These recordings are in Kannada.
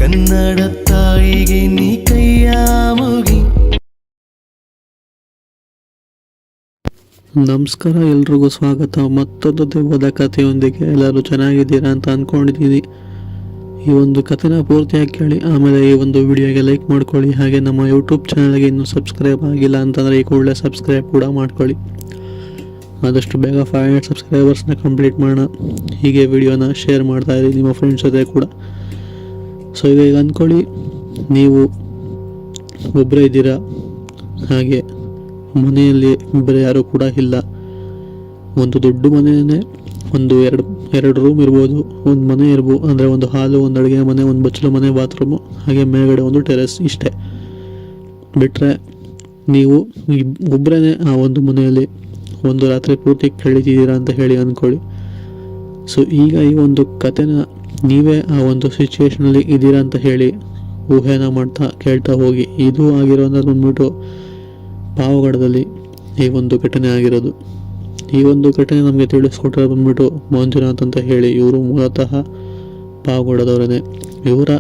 ಕನ್ನಡ ತಾಯಿಗೆ ನೀ ಕೈಯ ಮುಗಿ. ನಮಸ್ಕಾರ, ಎಲ್ರಿಗೂ ಸ್ವಾಗತ ಮತ್ತೊಂದು ದೆವ್ವದ ಕಥೆಯೊಂದಿಗೆ. ಎಲ್ಲರೂ ಚೆನ್ನಾಗಿದ್ದೀರಾ ಅಂತ ಅಂದ್ಕೊಂಡಿದ್ದೀನಿ. ಈ ಒಂದು ಕಥೆನ ಪೂರ್ತಿಯಾಗಿ ಕೇಳಿ, ಆಮೇಲೆ ಈ ಒಂದು ವಿಡಿಯೋಗೆ ಲೈಕ್ ಮಾಡ್ಕೊಳ್ಳಿ. ಹಾಗೆ ನಮ್ಮ ಯೂಟ್ಯೂಬ್ ಚಾನಲ್ಗೆ ಇನ್ನೂ ಸಬ್ಸ್ಕ್ರೈಬ್ ಆಗಿಲ್ಲ ಅಂತಂದರೆ ಈ ಕೂಡಲೇ ಸಬ್ಸ್ಕ್ರೈಬ್ ಕೂಡ ಮಾಡ್ಕೊಳ್ಳಿ. ಆದಷ್ಟು ಬೇಗ 500 ಸಬ್ಸ್ಕ್ರೈಬರ್ಸ್ನ ಕಂಪ್ಲೀಟ್ ಮಾಡೋಣ. ಹೀಗೆ ವಿಡಿಯೋನ ಶೇರ್ ಮಾಡ್ತಾ ಇರಿ ನಿಮ್ಮ ಫ್ರೆಂಡ್ಸ್ ಜೊತೆ ಕೂಡ. ಸೊ ಈಗ ಅಂದ್ಕೊಳ್ಳಿ, ನೀವು ಒಬ್ಬರೇ ಇದ್ದೀರಾ, ಹಾಗೆ ಮನೆಯಲ್ಲಿ ಬೇರೆ ಯಾರೂ ಕೂಡ ಇಲ್ಲ. ಒಂದು ದೊಡ್ಡ ಮನೆಯೇ, ಒಂದು ಎರಡು ರೂಮ್ ಇರ್ಬೋದು, ಒಂದು ಮನೆ ಇರ್ಬೋದು, ಅಂದರೆ ಒಂದು ಹಾಲು, ಒಂದು ಅಡುಗೆ ಮನೆ, ಒಂದು ಬಚ್ಚಲು ಮನೆ, ಬಾತ್ರೂಮು, ಹಾಗೆ ಮೇಲ್ಗಡೆ ಒಂದು ಟೆರೆಸ್. ಇಷ್ಟೇ ಬಿಟ್ಟರೆ ನೀವು ಒಬ್ಬರೇ ಆ ಒಂದು ಮನೆಯಲ್ಲಿ ಒಂದು ರಾತ್ರಿ ಪೂರ್ತಿ ಕಳೀತಿದ್ದೀರಾ ಅಂತ ಹೇಳಿ ಅಂದ್ಕೊಳ್ಳಿ. ಸೊ ಈಗ ಈ ಒಂದು ಕಥೆನ ನೀವೇ ಆ ಒಂದು ಸಿಚುವೇಷನಲ್ಲಿ ಇದ್ದೀರಾ ಅಂತ ಹೇಳಿ ಊಹೆನ ಮಾಡ್ತಾ ಕೇಳ್ತಾ ಹೋಗಿ. ಇದು ಆಗಿರೋದು ಬಂದ್ಬಿಟ್ಟು ಪಾವಗಡದಲ್ಲಿ ಈ ಒಂದು ಘಟನೆ ಆಗಿರೋದು. ಈ ಒಂದು ಘಟನೆ ನಮಗೆ ತಿಳಿಸ್ಕೊಟ್ಟಿರೋ ಬಂದ್ಬಿಟ್ಟು ಮಂಜುನಾಥ್ ಅಂತ ಹೇಳಿ. ಇವರು ಮೂಲತಃ ಪಾವಗಡದವರೇ. ಇವರ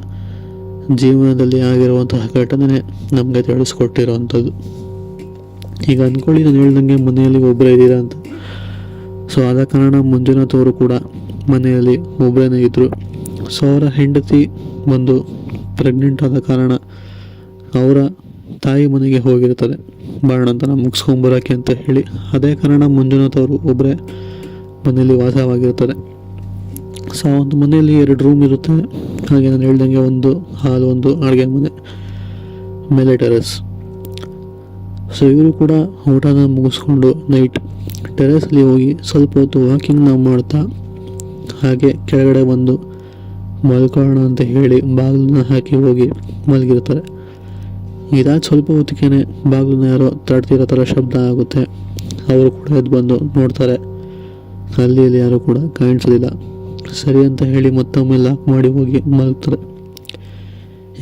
ಜೀವನದಲ್ಲಿ ಆಗಿರುವಂತಹ ಘಟನೆ ನಮಗೆ ತಿಳಿಸ್ಕೊಟ್ಟಿರೋವಂಥದ್ದು. ಈಗ ಅಂದ್ಕೊಳ್ಳಿ, ನಾನು ಹೇಳ್ದಂಗೆ ಮನೆಯಲ್ಲಿ ಒಬ್ಬರೇ ಇದ್ದೀರಾ ಅಂತ. ಸೊ ಆದ ಕಾರಣ ಮಂಜುನಾಥ್ ಅವರು ಕೂಡ ಮನೆಯಲ್ಲಿ ಒಬ್ಬರೇ ಇದ್ದರು. ಸೊ ಅವರ ಹೆಂಡತಿ ಒಂದು ಪ್ರೆಗ್ನೆಂಟ್ ಆದ ಕಾರಣ ಅವರ ತಾಯಿ ಮನೆಗೆ ಹೋಗಿರ್ತಾರೆ ಬಾಣಂತನ ಮುಗಿಸ್ಕೊಂಬರೋಕ್ಕೆ ಅಂತ ಹೇಳಿ. ಅದೇ ಕಾರಣ ಮಂಜುನಾಥ್ ಅವರು ಒಬ್ಬರೇ ಮನೆಯಲ್ಲಿ ವಾಸವಾಗಿರ್ತಾರೆ. ಸೊ ಆ ಒಂದು ಮನೆಯಲ್ಲಿ 2 ರೂಮ್ ಇರುತ್ತೆ. ಹಾಗೆ ನಾನು ಹೇಳ್ದಂಗೆ ಒಂದು ಹಾಲು, ಒಂದು ಅಡುಗೆ ಮನೆ, ಮೇಲೆ ಟೆರೆಸ್. ಸೊ ಇವರು ಕೂಡ ಊಟನ ಮುಗಿಸ್ಕೊಂಡು ನೈಟ್ ಟೆರೆಸಲ್ಲಿ ಹೋಗಿ ಸ್ವಲ್ಪ ಹೊತ್ತು ವಾಕಿಂಗ್ನ ಮಾಡ್ತಾ ಹಾಗೆ ಕೆಳಗಡೆ ಬಂದು ಮಲ್ಕೊಳ್ಳೋಣ ಅಂತ ಹೇಳಿ ಬಾಗಿಲನ್ನ ಹಾಕಿ ಹೋಗಿ ಮಲಗಿರ್ತಾರೆ. ಇದಾದ ಸ್ವಲ್ಪ ಹೊತ್ತಿಗೆ ಬಾಗಿಲನ್ನ ಯಾರೋ ತಡ್ತಿರೋ ಥರ ಶಬ್ದ ಆಗುತ್ತೆ. ಅವರು ಕೂಡ ಎದ್ದು ಬಂದು ನೋಡ್ತಾರೆ, ಅಲ್ಲಿ ಯಾರೂ ಕೂಡ ಕಾಣಿಸೋದಿಲ್ಲ. ಸರಿ ಅಂತ ಹೇಳಿ ಮತ್ತೊಮ್ಮೆ ಲಾಕ್ ಮಾಡಿ ಹೋಗಿ ಮಲಗ್ತಾರೆ.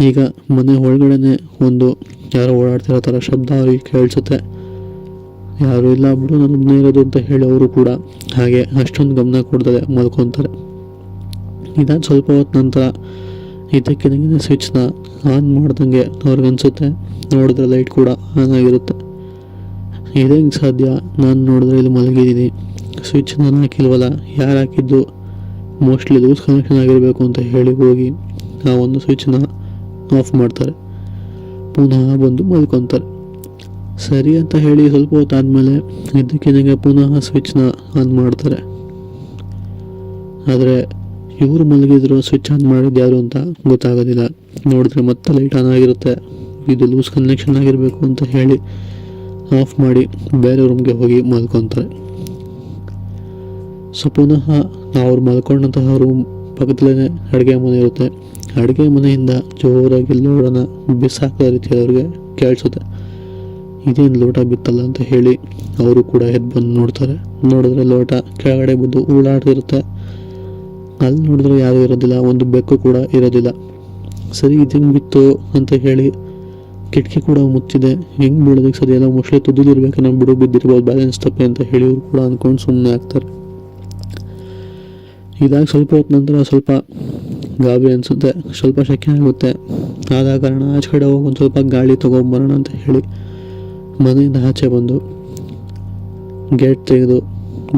ಈಗ ಮನೆ ಒಳಗಡೆ ಒಂದು ಯಾರೋ ಓಡಾಡ್ತಿರೋ ಥರ ಶಬ್ದ ಅವ್ರಿಗೆ ಕೇಳಿಸುತ್ತೆ. ಯಾರೂ ಇಲ್ಲ ಬಿಡು, ನಾನು ಒಬ್ಬನೇ ಇರೋದು ಅಂತ ಹೇಳಿ ಅವರು ಕೂಡ ಹಾಗೆ ಅಷ್ಟೊಂದು ಗಮನ ಕೊಡ್ತಾರೆ, ಮಲ್ಕೊತಾರೆ. ಇದಾದ ಸ್ವಲ್ಪ ಹೊತ್ತು ನಂತರ ಇದಕ್ಕಿದಂಗೆ ಸ್ವಿಚ್ನ ಆನ್ ಮಾಡ್ದಂಗೆ ಅವ್ರಿಗನ್ಸುತ್ತೆ. ನೋಡಿದ್ರೆ ಲೈಟ್ ಕೂಡ ಆನ್ ಆಗಿರುತ್ತೆ. ಇದೇ ಸಾಧ್ಯ, ನಾನು ನೋಡಿದ್ರೆ ಇಲ್ಲಿ ಮಲಗಿದ್ದೀನಿ, ಸ್ವಿಚ್ ನಾನು ಹಾಕಿಲ್ವಲ್ಲ, ಯಾರು ಹಾಕಿದ್ದು, ಮೋಸ್ಟ್ಲಿ ಲೂಸ್ ಕನೆಕ್ಷನ್ ಆಗಿರಬೇಕು ಅಂತ ಹೇಳಿ ಹೋಗಿ ಆ ಒಂದು ಸ್ವಿಚ್ನ ಆಫ್ ಮಾಡ್ತಾರೆ. ಪುನಃ ಬಂದು ಮಲ್ಕೊತಾರೆ. ಸರಿ ಅಂತ ಹೇಳಿ ಸ್ವಲ್ಪ ಹೊತ್ತಾದಮೇಲೆ ಇದಕ್ಕಿದಂಗೆ ಪುನಃ ಸ್ವಿಚ್ನ ಆನ್ ಮಾಡ್ತಾರೆ. ಆದರೆ ಇವರು ಮಲಗಿದ್ರು ಸ್ವಿಚ್ ಆನ್ ಮಾಡಿದ್ದು ಯಾರು ಅಂತ ಗೊತ್ತಾಗೋದಿಲ್ಲ. ನೋಡಿದ್ರೆ ಮತ್ತೆ ಲೈಟ್ ಆನ್ ಆಗಿರುತ್ತೆ. ಇದು ಲೂಸ್ ಕನೆಕ್ಷನ್ ಆಗಿರಬೇಕು ಅಂತ ಹೇಳಿ ಆಫ್ ಮಾಡಿ ಬೇರೆ ರೂಮ್ಗೆ ಹೋಗಿ ಮಲ್ಕೊತಾರೆ. ಸೊ ಪುನಃ ಅವ್ರು ಮಲ್ಕೊಂಡಂತಹ ರೂಮ್ ಪಕ್ಕದಲ್ಲೇ ಅಡುಗೆ ಮನೆ ಇರುತ್ತೆ. ಅಡುಗೆ ಮನೆಯಿಂದ ಜೋರಾಗಿ ಲೋಟನ ಬಿಸಾಕೋ ರೀತಿಯಲ್ಲಿ ಅವ್ರಿಗೆ ಕೇಳಿಸುತ್ತೆ. ಇದೇನು ಲೋಟ ಬಿತ್ತಲ್ಲ ಅಂತ ಹೇಳಿ ಅವರು ಕೂಡ ಎದ್ದು ಬಂದು ನೋಡ್ತಾರೆ. ನೋಡಿದ್ರೆ ಲೋಟ ಕೆಳಗಡೆ ಬಿದ್ದು ಉರುಳಾಡ್ತಿರುತ್ತೆ. ಅಲ್ಲಿ ನೋಡಿದ್ರೆ ಯಾರೂ ಇರೋದಿಲ್ಲ, ಒಂದು ಬೆಕ್ಕು ಕೂಡ ಇರೋದಿಲ್ಲ. ಸರಿ, ಇದು ಹೆಂಗೆ ಬಿತ್ತು ಅಂತ ಹೇಳಿ ಕಿಟಕಿ ಕೂಡ ಮುಚ್ಚಿದೆ, ಹೆಂಗೆ ಬೀಳೋದಕ್ಕೆ ಸರಿ ಎಲ್ಲ, ಮೋಸ್ಟ್ಲಿ ತುದಿಲಿರ್ಬೇಕು, ನಾವು ಬಿಡು ಬಿದ್ದಿರ್ಬೋದು, ಬ್ಯಾಲೆನ್ಸ್ ತಪ್ಪೆ ಅಂತ ಹೇಳಿ ಇವ್ರು ಕೂಡ ಅಂದ್ಕೊಂಡು ಸುಮ್ಮನೆ ಆಗ್ತಾರೆ. ಇದಾಗಿ ಸ್ವಲ್ಪ ಹೊತ್ತು ನಂತರ ಸ್ವಲ್ಪ ಗಾಬರಿ ಅನಿಸುತ್ತೆ, ಸ್ವಲ್ಪ ಶೆಕೆ ಆಗುತ್ತೆ. ಆದ ಕಾರಣ ಆಚೆ ಕಡೆ ಹೋಗಿ ಒಂದು ಸ್ವಲ್ಪ ಗಾಳಿ ತೊಗೊಂಬರೋಣ ಅಂತ ಹೇಳಿ ಮನೆಯಿಂದ ಆಚೆ ಬಂದು ಗೇಟ್ ತೆಗೆದು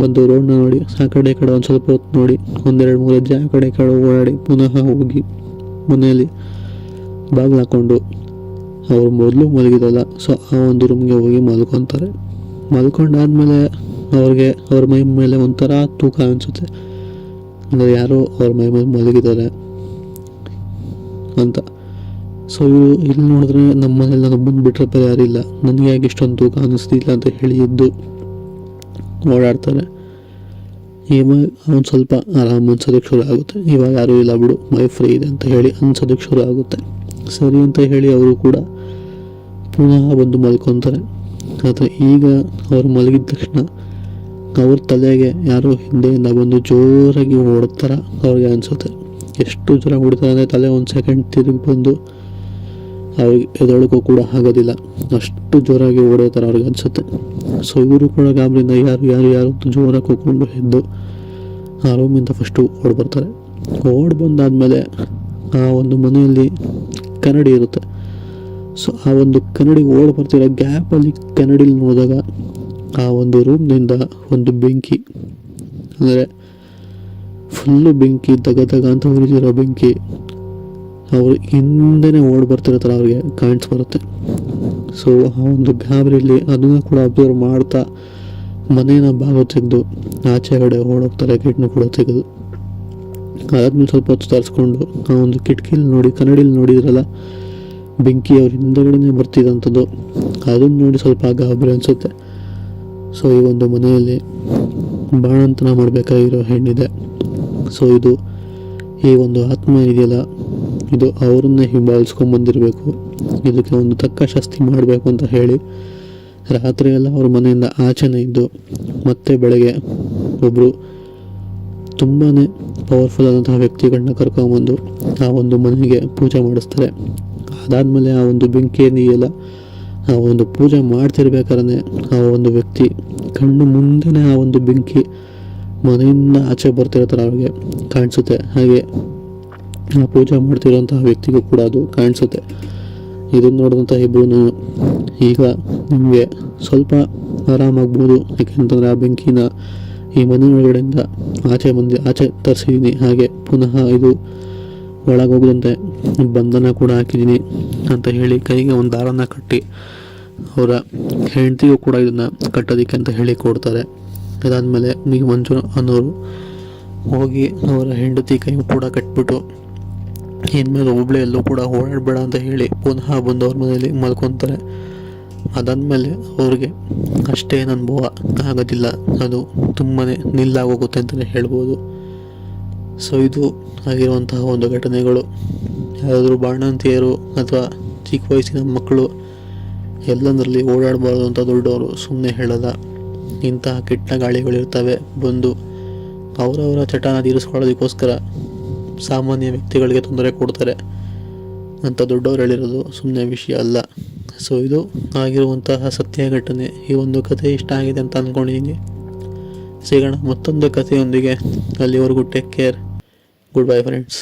ಬಂದು ರೋಡ್ನ ನೋಡಿ ಆ ಕಡೆ ಈ ಕಡೆ ಒಂದು ಸ್ವಲ್ಪ ಹೊತ್ತು ನೋಡಿ 1-2-3 ಹೆಜ್ಜೆ ಆ ಕಡೆ ಈ ಕಡೆ ಓಡಾಡಿ ಪುನಃ ಹೋಗಿ ಮನೆಯಲ್ಲಿ ಬಾಗಿಲು ಹಾಕ್ಕೊಂಡು ಅವ್ರು ಮೊದಲು ಮಲಗಿದಲ್ಲ, ಸೊ ಆ ಒಂದು ರೂಮ್ಗೆ ಹೋಗಿ ಮಲ್ಕೊತಾರೆ. ಮಲ್ಕೊಂಡಾದ್ಮೇಲೆ ಅವ್ರ ಮೈ ಮೇಲೆ ಒಂಥರ ತೂಕ ಅನಿಸುತ್ತೆ, ಅಂದರೆ ಯಾರೋ ಅವ್ರ ಮೈ ಮೇಲೆ ಮಲಗಿದ್ದಾರೆ ಅಂತ. ಸೊ ಇವರು ಇಲ್ಲಿ ನೋಡಿದ್ರೆ ನಮ್ಮ ಮನೆಯಲ್ಲಿ ನಾನು ಬಂದುಬಿಟ್ರೆ ಬೇರೆ ಯಾರಿಲ್ಲ, ನನಗೆ ಯಾಕೆ ಇಷ್ಟೊಂದು ತೂಕ ಅನ್ನಿಸ್ತಿಲ್ಲ ಅಂತ ಹೇಳಿ ಎದ್ದು ಓಡಾಡ್ತಾರೆ. ಇವಾಗ ಒಂದು ಸ್ವಲ್ಪ ಆರಾಮ ಅನ್ಸೋದಕ್ಕೆ ಶುರು ಆಗುತ್ತೆ. ಇವಾಗ ಯಾರೂ ಇಲ್ಲ ಬಿಡು, ಮೈ ಫ್ರೀ ಇದೆ ಅಂತ ಹೇಳಿ ಅನ್ಸೋದಕ್ಕೆ ಶುರು ಆಗುತ್ತೆ. ಸರಿ ಅಂತ ಹೇಳಿ ಅವರು ಕೂಡ ಪುನಃ ಬಂದು ಮಲ್ಕೊತಾರೆ. ಆದರೆ ಈಗ ಅವ್ರು ಮಲಗಿದ ತಕ್ಷಣ ಅವ್ರ ತಲೆಗೆ ಯಾರೋ ಹಿಂದೆಯಿಂದ ಬಂದು ಜೋರಾಗಿ ಓಡ್ತಾರ ಅವ್ರಿಗೆ ಅನಿಸುತ್ತೆ. ಎಷ್ಟು ಜೋರಾಗಿ ಹೊಡಿತಾರೆ ಅಂದರೆ ತಲೆ ಒಂದು ಸೆಕೆಂಡ್ ತಿರುಗಿ ಬಂದು ಅವ್ರಿಗೆ ಎದೊಳಕ್ಕೂ ಕೂಡ ಆಗೋದಿಲ್ಲ, ಅಷ್ಟು ಜೋರಾಗಿ ಹೊಡೆಯೋ ಥರ ಅವ್ರಿಗೆ ಅನಿಸುತ್ತೆ. ಸೊ ಇವರು ಕೂಡ ಗಾಬರಿಯಿಂದ ಯಾರು ಅಂತ ಜೋರಾಗಿ ಕೂತ್ಕೊಂಡು ಎದ್ದು ಆ ರೂಮಿಂದ ಫಸ್ಟು ಓಡಿ ಬರ್ತಾರೆ. ಓಡಿ ಬಂದಾದಮೇಲೆ ಆ ಒಂದು ಮನೆಯಲ್ಲಿ ಕನ್ನಡಿ ಇರುತ್ತೆ. ಸೊ ಆ ಒಂದು ಕನ್ನಡಿ ಓಡ್ ಬರ್ತಿರೋ ಗ್ಯಾಪಲ್ಲಿ ಕನ್ನಡಿಲಿ ನೋಡಿದಾಗ ಆ ಒಂದು ರೂಮ್ನಿಂದ ಒಂದು ಬೆಂಕಿ, ಅಂದರೆ ಫುಲ್ಲು ಬೆಂಕಿ, ದಗ ಅಂತ ಉರಿದಿರೋ ಬೆಂಕಿ ಅವರು ಹಿಂದೆನೇ ಓಡ್ ಬರ್ತಿರೋ ಥರ ಅವ್ರಿಗೆ ಕಾಣಿಸ್ಬರುತ್ತೆ. ಸೊ ಆ ಒಂದು ಗಾಬರಿಯಲ್ಲಿ ಅದನ್ನು ಕೂಡ ಅಬ್ಸರ್ವ್ ಮಾಡ್ತಾ ಮನೇನ ಬಾಗಿಲು ತೆಗೆದು ಆಚೆಗಡೆ ಓಡೋಗ್ತಾರೆ, ಗೇಟ್ನು ಕೂಡ ತೆಗೆದು. ಅದಾದ್ಮೇಲೆ ಸ್ವಲ್ಪ ಹೊತ್ತು ತರಿಸ್ಕೊಂಡು ಆ ಒಂದು ಕಿಟಕಿಲಿ ನೋಡಿ, ಕನ್ನಡಿಲಿ ನೋಡಿದ್ರಲ್ಲ ಬೆಂಕಿ ಅವ್ರ ಹಿಂದೆಗಡೆನೇ ಬರ್ತಿದ್ದಂಥದ್ದು, ಅದನ್ನು ನೋಡಿ ಸ್ವಲ್ಪ ಗಾಬರಿ ಅನಿಸುತ್ತೆ. ಸೊ ಈ ಒಂದು ಮನೆಯಲ್ಲಿ ಬಾಣಂತನ ಮಾಡಬೇಕಾಗಿರೋ ಹೆಣ್ಣಿದೆ. ಸೊ ಇದು ಈ ಒಂದು ಆತ್ಮ ಇದೆಯಲ್ಲ, ಇದು ಅವರನ್ನೇ ಹಿಂಬಾಲಿಸ್ಕೊಂಬಂದಿರಬೇಕು, ಇದಕ್ಕೆ ಒಂದು ತಕ್ಕ ಶಾಸ್ತಿ ಮಾಡಬೇಕು ಅಂತ ಹೇಳಿ ರಾತ್ರಿ ಎಲ್ಲ ಅವ್ರ ಮನೆಯಿಂದ ಆಚೆನೇ ಇದ್ದು ಮತ್ತೆ ಬೆಳಗ್ಗೆ ಒಬ್ಬರು ತುಂಬಾ ಪವರ್ಫುಲ್ ಆದಂತಹ ವ್ಯಕ್ತಿಗಳನ್ನ ಕರ್ಕೊಂಬಂದು ಆ ಒಂದು ಮನೆಗೆ ಪೂಜೆ ಮಾಡಿಸ್ತಾರೆ. ಅದಾದಮೇಲೆ ಆ ಒಂದು ಬೆಂಕಿ ಏನಿದೆಯಲ್ಲ, ಆ ಒಂದು ಪೂಜೆ ಮಾಡ್ತಿರ್ಬೇಕಾದ್ರೆ ಆ ಒಂದು ವ್ಯಕ್ತಿ ಕಣ್ಣು ಮುಂದೆನೇ ಆ ಒಂದು ಬೆಂಕಿ ಮನೆಯಿಂದ ಆಚೆ ಬರ್ತಿರೋ ಥರ ಅವ್ರಿಗೆ ಕಾಣಿಸುತ್ತೆ. ಹಾಗೆ ಆ ಪೂಜೆ ಮಾಡ್ತಿರೋಂತಹ ವ್ಯಕ್ತಿಗೂ ಕೂಡ ಅದು ಕಾಣಿಸುತ್ತೆ. ಇದನ್ನು ನೋಡಿದಂಥ ಇಬ್ಬರೂ ಈಗ ನಿಮಗೆ ಸ್ವಲ್ಪ ಆರಾಮಾಗ್ಬೋದು, ಯಾಕೆಂತಂದರೆ ಆ ಬೆಂಕಿನ ಈ ಮನೆ ಒಳಗಡೆಯಿಂದ ಆಚೆ ತರಿಸಿದ್ದೀನಿ, ಹಾಗೆ ಪುನಃ ಇದು ಒಳಗೋಗದಂತೆ ಬಂಧನ ಕೂಡ ಹಾಕಿದ್ದೀನಿ ಅಂತ ಹೇಳಿ ಕೈಗೆ ಒಂದು ದಾರನ ಕಟ್ಟಿ ಅವರ ಹೆಂಡತಿಗೂ ಕೂಡ ಇದನ್ನು ಕಟ್ಟೋದಕ್ಕೆ ಅಂತ ಹೇಳಿ ಕೊಡ್ತಾರೆ. ಅದಾದಮೇಲೆ ಈಗ ಮಂಜು ಅನ್ನೋರು ಹೋಗಿ ಅವರ ಹೆಂಡತಿ ಕೈ ಕೂಡ ಕಟ್ಬಿಟ್ಟು ಇನ್ಮೇಲೆ ಒಬ್ಬಳೆ ಎಲ್ಲೂ ಕೂಡ ಓಡಾಡಬೇಡ ಅಂತ ಹೇಳಿ ಪುನಃ ಬಂದು ಅವ್ರ ಮನೆಯಲ್ಲಿ ಮಲ್ಕೊತಾರೆ. ಅದಾದಮೇಲೆ ಅವ್ರಿಗೆ ಅಷ್ಟೇನು ಅನುಭವ ಆಗೋದಿಲ್ಲ, ಅದು ತುಂಬಾ ನಿಲ್ಲಾಗೋಗುತ್ತೆ ಅಂತಲೇ ಹೇಳ್ಬೋದು. ಸೊ ಇದು ಆಗಿರುವಂತಹ ಒಂದು ಘಟನೆಗಳು. ಯಾರಾದರೂ ಬಾಣಂತಿಯರು ಅಥವಾ ಚಿಕ್ಕ ವಯಸ್ಸಿನ ಮಕ್ಕಳು ಎಲ್ಲಂದರಲ್ಲಿ ಓಡಾಡಬಾರ್ದು ಅಂತ ದೊಡ್ಡವರು ಸುಮ್ಮನೆ ಹೇಳಲ್ಲ. ಇಂತಹ ಕೆಟ್ಟ ಗಾಳಿಗಳಿರ್ತವೆ, ಬಂದು ಅವರವರ ಚಟನ ತೀರಿಸ್ಕೊಳ್ಳೋದಕ್ಕೋಸ್ಕರ ಸಾಮಾನ್ಯ ವ್ಯಕ್ತಿಗಳಿಗೆ ತೊಂದರೆ ಕೊಡ್ತಾರೆ ಅಂತ ದೊಡ್ಡವರು ಹೇಳಿರೋದು ಸುಮ್ಮನೆ ವಿಷಯ ಅಲ್ಲ. ಸೊ ಇದು ಆಗಿರುವಂತಹ ಸತ್ಯ ಘಟನೆ. ಈ ಒಂದು ಕಥೆ ಇಷ್ಟ ಆಗಿದೆ ಅಂತ ಅಂದ್ಕೊಂಡಿದ್ದೀನಿ. ಸಿಗೋಣ ಮತ್ತೊಂದು ಕಥೆಯೊಂದಿಗೆ. ಅಲ್ಲಿವರೆಗೂ take care. Good bye friends.